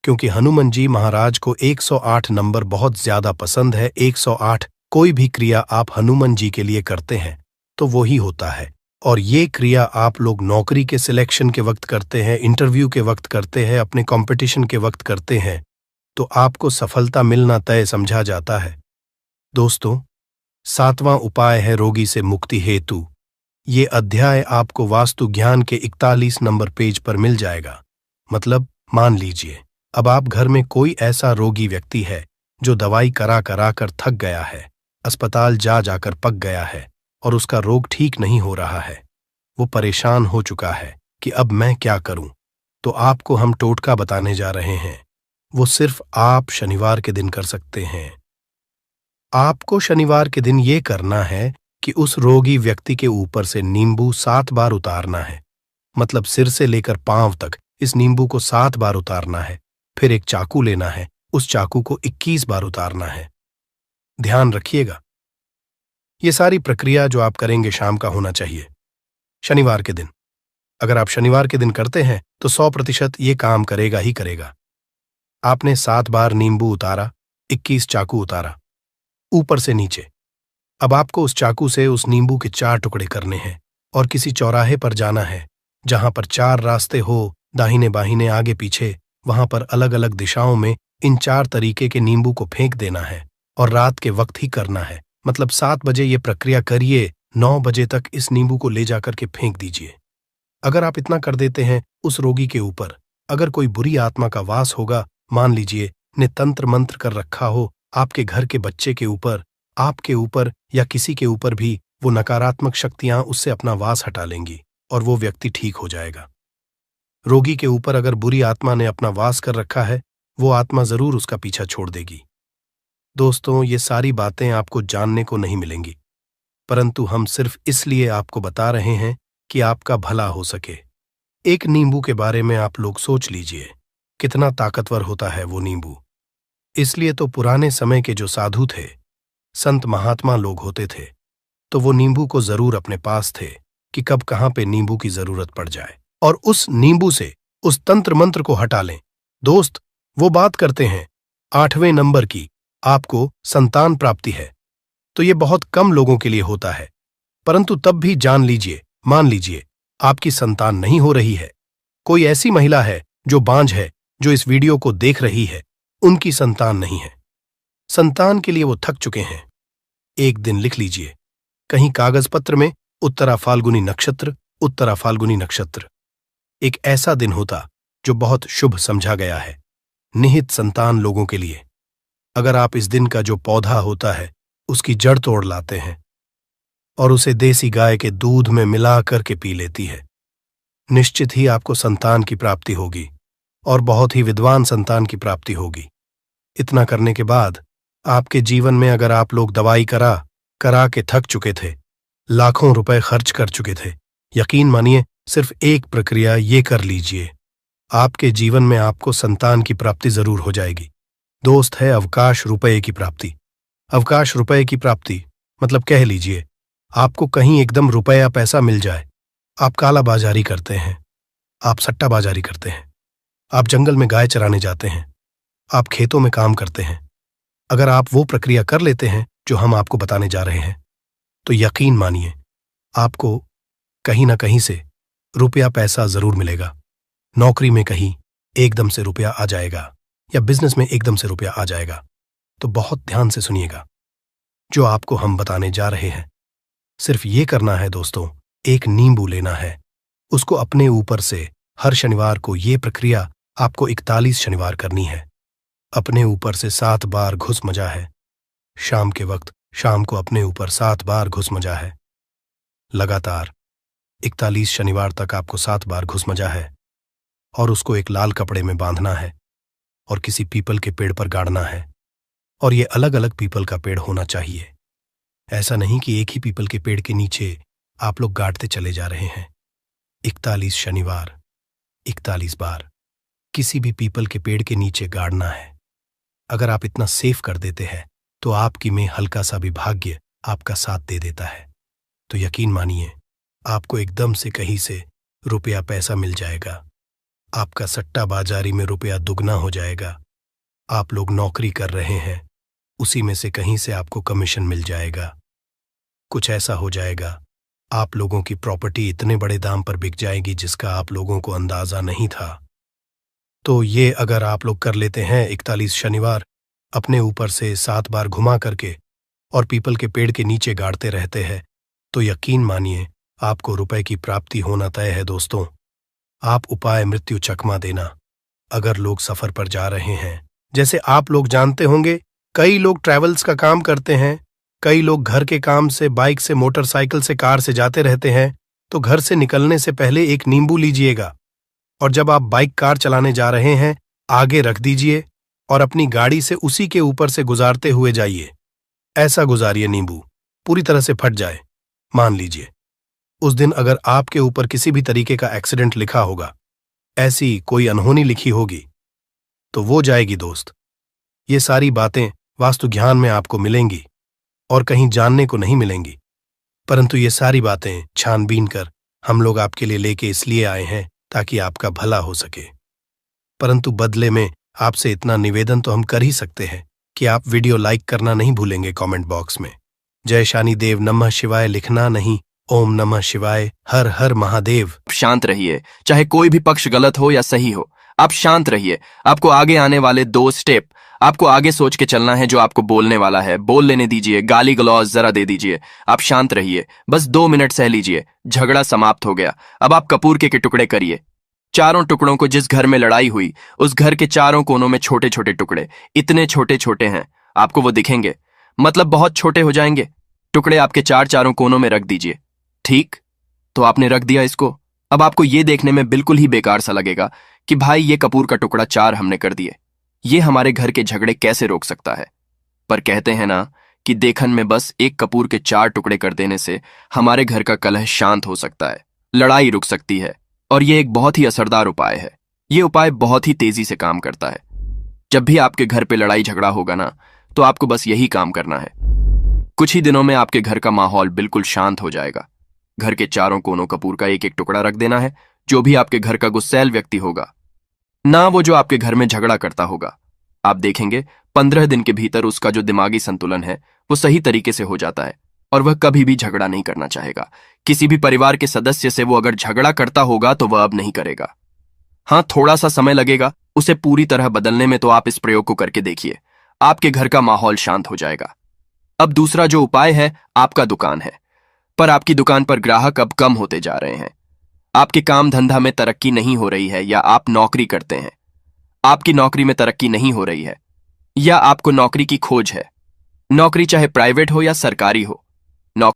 क्योंकि हनुमान जी महाराज को 108 नंबर बहुत ज्यादा पसंद है। 108 कोई भी क्रिया आप हनुमान जी के लिए करते हैं तो वो ही होता है, और ये क्रिया आप लोग नौकरी के सिलेक्शन के वक्त करते हैं, इंटरव्यू के वक्त करते हैं, अपने कंपटीशन के वक्त करते हैं, तो आपको सफलता मिलना तय समझा जाता है। दोस्तों, 7वां उपाय है रोगी से मुक्ति हेतु। ये अध्याय आपको वास्तु ज्ञान के 41 नंबर पेज पर मिल जाएगा। मतलब मान लीजिए अब आप घर में कोई ऐसा रोगी व्यक्ति है जो दवाई करा करा कर थक गया है, अस्पताल जा जाकर पक गया है और उसका रोग ठीक नहीं हो रहा है। वो परेशान हो चुका है कि अब मैं क्या करूं। तो आपको हम टोटका बताने जा रहे हैं, वो सिर्फ आप शनिवार के दिन कर सकते हैं। आपको शनिवार के दिन ये करना है कि उस रोगी व्यक्ति के ऊपर से नींबू 7 बार उतारना है। मतलब सिर से लेकर पांव तक इस नींबू को 7 बार उतारना है। फिर एक चाकू लेना है, उस चाकू को 21 बार उतारना है। ध्यान रखिएगा, ये सारी प्रक्रिया जो आप करेंगे शाम का होना चाहिए, शनिवार के दिन। अगर आप शनिवार के दिन करते हैं तो 100% ये काम करेगा ही करेगा। आपने 7 बार नींबू उतारा, 21 चाकू उतारा ऊपर से नीचे। अब आपको उस चाकू से उस नींबू के 4 टुकड़े करने हैं और किसी चौराहे पर जाना है जहां पर 4 रास्ते हो, दाहिने बाहिने आगे पीछे, वहां पर अलग अलग दिशाओं में इन 4 तरीके के नींबू को फेंक देना है और रात के वक्त ही करना है। मतलब 7 बजे ये प्रक्रिया करिए, 9 बजे तक इस नींबू को ले जाकर के फेंक दीजिए। अगर आप इतना कर देते हैं उस रोगी के ऊपर, अगर कोई बुरी आत्मा का वास होगा, मान लीजिए ने तंत्र मंत्र कर रखा हो आपके घर के बच्चे के ऊपर, आपके ऊपर या किसी के ऊपर भी, वो नकारात्मक शक्तियां उससे अपना वास हटा लेंगी और वो व्यक्ति ठीक हो जाएगा। रोगी के ऊपर अगर बुरी आत्मा ने अपना वास कर रखा है, वो आत्मा जरूर उसका पीछा छोड़ देगी। दोस्तों, ये सारी बातें आपको जानने को नहीं मिलेंगी, परंतु हम सिर्फ इसलिए आपको बता रहे हैं कि आपका भला हो सके। एक नींबू के बारे में आप लोग सोच लीजिए, कितना ताकतवर होता है वो नींबू। इसलिए तो पुराने समय के जो साधु थे, संत महात्मा लोग होते थे, तो वो नींबू को जरूर अपने पास थे कि कब कहां पे नींबू की जरूरत पड़ जाए और उस नींबू से उस तंत्र मंत्र को हटा लें। दोस्त, वो बात करते हैं 8वें नंबर की, आपको संतान प्राप्ति है, तो ये बहुत कम लोगों के लिए होता है, परंतु तब भी जान लीजिए, मान लीजिए आपकी संतान नहीं हो रही है, कोई ऐसी महिला है जो बांझ है, जो इस वीडियो को देख रही है, उनकी संतान नहीं है, संतान के लिए वो थक चुके हैं। एक दिन लिख लीजिए कहीं कागज पत्र में, उत्तरा फाल्गुनी नक्षत्र, उत्तरा फाल्गुनी नक्षत्र। एक ऐसा दिन होता जो बहुत शुभ समझा गया है निहित संतान लोगों के लिए। अगर आप इस दिन का जो पौधा होता है उसकी जड़ तोड़ लाते हैं और उसे देसी गाय के दूध में मिला करके पी लेती है, निश्चित ही आपको संतान की प्राप्ति होगी और बहुत ही विद्वान संतान की प्राप्ति होगी। इतना करने के बाद आपके जीवन में अगर आप लोग दवाई करा करा के थक चुके थे, लाखों रुपए खर्च कर चुके थे, यकीन मानिए सिर्फ एक प्रक्रिया ये कर लीजिए, आपके जीवन में आपको संतान की प्राप्ति जरूर हो जाएगी। दोस्त, है अवकाश रुपए की प्राप्ति। अवकाश रुपए की प्राप्ति मतलब कह लीजिए आपको कहीं एकदम रुपया पैसा मिल जाए। आप काला बाजारी करते हैं, आप सट्टा बाजारी करते हैं, आप जंगल में गाय चराने जाते हैं, आप खेतों में काम करते हैं। अगर आप वो प्रक्रिया कर लेते हैं जो हम आपको बताने जा रहे हैं, तो यकीन मानिए आपको कहीं ना कहीं से रुपया पैसा जरूर मिलेगा। नौकरी में कहीं एकदम से रुपया आ जाएगा या बिजनेस में एकदम से रुपया आ जाएगा। तो बहुत ध्यान से सुनिएगा जो आपको हम बताने जा रहे हैं। सिर्फ ये करना है दोस्तों, एक नींबू लेना है, उसको अपने ऊपर से हर शनिवार को ये प्रक्रिया आपको 41 शनिवार करनी है। अपने ऊपर से 7 बार घुस मजा है। शाम के वक्त शाम को अपने ऊपर 7 बार घुस मजा है। लगातार 41 शनिवार तक आपको 7 बार घुसमजा है और उसको एक लाल कपड़े में बांधना है और किसी पीपल के पेड़ पर गाड़ना है। और ये अलग अलग पीपल का पेड़ होना चाहिए। ऐसा नहीं कि एक ही पीपल के पेड़ के नीचे आप लोग गाड़ते चले जा रहे हैं। 41 शनिवार 41 बार किसी भी पीपल के पेड़ के नीचे गाड़ना है। अगर आप इतना सेफ कर देते हैं तो आपकी में हल्का सा भी भाग्य आपका साथ दे देता है, तो यकीन मानिए आपको एकदम से कहीं से रुपया पैसा मिल जाएगा। आपका सट्टा बाजारी में रुपया दुगना हो जाएगा। आप लोग नौकरी कर रहे हैं, उसी में से कहीं से आपको कमीशन मिल जाएगा। कुछ ऐसा हो जाएगा, आप लोगों की प्रॉपर्टी इतने बड़े दाम पर बिक जाएगी जिसका आप लोगों को अंदाजा नहीं था। तो ये अगर आप लोग कर लेते हैं 41 शनिवार अपने ऊपर से 7 बार घुमा करके और पीपल के पेड़ के नीचे गाड़ते रहते हैं, तो यकीन मानिए आपको रुपए की प्राप्ति होना तय है। दोस्तों, आप उपाय मृत्यु चकमा देना। अगर लोग सफर पर जा रहे हैं, जैसे आप लोग जानते होंगे कई लोग ट्रैवल्स का काम करते हैं, कई लोग घर के काम से बाइक से मोटरसाइकिल से कार से जाते रहते हैं, तो घर से निकलने से पहले एक नींबू लीजिएगा और जब आप बाइक कार चलाने जा रहे हैं आगे रख दीजिए और अपनी गाड़ी से उसी के ऊपर से गुजारते हुए जाइए। ऐसा गुजारिए नींबू पूरी तरह से फट जाए। मान लीजिए उस दिन अगर आपके ऊपर किसी भी तरीके का एक्सीडेंट लिखा होगा, ऐसी कोई अनहोनी लिखी होगी, तो वो जाएगी दोस्त। ये सारी बातें वास्तु ज्ञान में आपको मिलेंगी और कहीं जानने को नहीं मिलेंगी, परंतु ये सारी बातें छानबीन कर हम लोग आपके लिए लेके इसलिए आए हैं ताकि आपका भला हो सके। परंतु बदले में आपसे इतना निवेदन तो हम कर ही सकते हैं कि आप वीडियो लाइक करना नहीं भूलेंगे। कमेंट बॉक्स में जय शानी देव नमः शिवाय लिखना नहीं, ओम नमः शिवाय हर हर महादेव। शांत रहिए, चाहे कोई भी पक्ष गलत हो या सही हो, आप शांत रहिए। आपको आगे आने वाले 2 स्टेप आपको आगे सोच के चलना है। जो आपको बोलने वाला है बोल लेने दीजिए, गाली गलौज जरा दे दीजिए। आप शांत रहिए, बस 2 मिनट सह लीजिए। झगड़ा समाप्त हो गया। अब आप कपूर के टुकड़े करिए। चारों टुकड़ों को जिस घर में लड़ाई हुई उस घर के चारों कोनों में छोटे छोटे टुकड़े, इतने छोटे छोटे हैं आपको वो दिखेंगे, मतलब बहुत छोटे हो जाएंगे। टुकड़े आपके चारों कोनों में रख दीजिए। ठीक, तो आपने रख दिया इसको। अब आपको ये देखने में बिल्कुल ही बेकार सा लगेगा कि भाई ये कपूर का टुकड़ा 4 हमने कर दिए, ये हमारे घर के झगड़े कैसे रोक सकता है। पर कहते हैं ना कि देखन में बस एक कपूर के 4 टुकड़े कर देने से हमारे घर का कलह शांत हो सकता है, लड़ाई रुक सकती है। और ये एक बहुत ही असरदार उपाय है। ये उपाय बहुत ही तेजी से काम करता है। जब भी आपके घर पे लड़ाई झगड़ा होगा ना, तो आपको बस यही काम करना है। कुछ ही दिनों में आपके घर का माहौल बिल्कुल शांत हो जाएगा। घर के चारों कोनों कपूर का एक एक टुकड़ा रख देना है। जो भी आपके घर का गुस्सैल व्यक्ति होगा ना, वो जो आपके घर में झगड़ा करता होगा, आप देखेंगे 15 दिन के भीतर उसका जो दिमागी संतुलन है वो सही तरीके से हो जाता है और वह कभी भी झगड़ा नहीं करना चाहेगा। किसी भी परिवार के सदस्य से वो अगर झगड़ा करता होगा तो वह अब नहीं करेगा। हाँ, थोड़ा सा समय लगेगा उसे पूरी तरह बदलने में, तो आप इस प्रयोग को करके देखिए, आपके घर का माहौल शांत हो जाएगा। अब दूसरा जो उपाय है, आपका दुकान है, पर आपकी दुकान पर ग्राहक अब कम होते जा रहे हैं। आपके काम धंधा में तरक्की नहीं हो रही है, या आप नौकरी करते हैं, आपकी नौकरी में तरक्की नहीं हो रही है, या आपको नौकरी की खोज है। नौकरी चाहे प्राइवेट हो या सरकारी हो,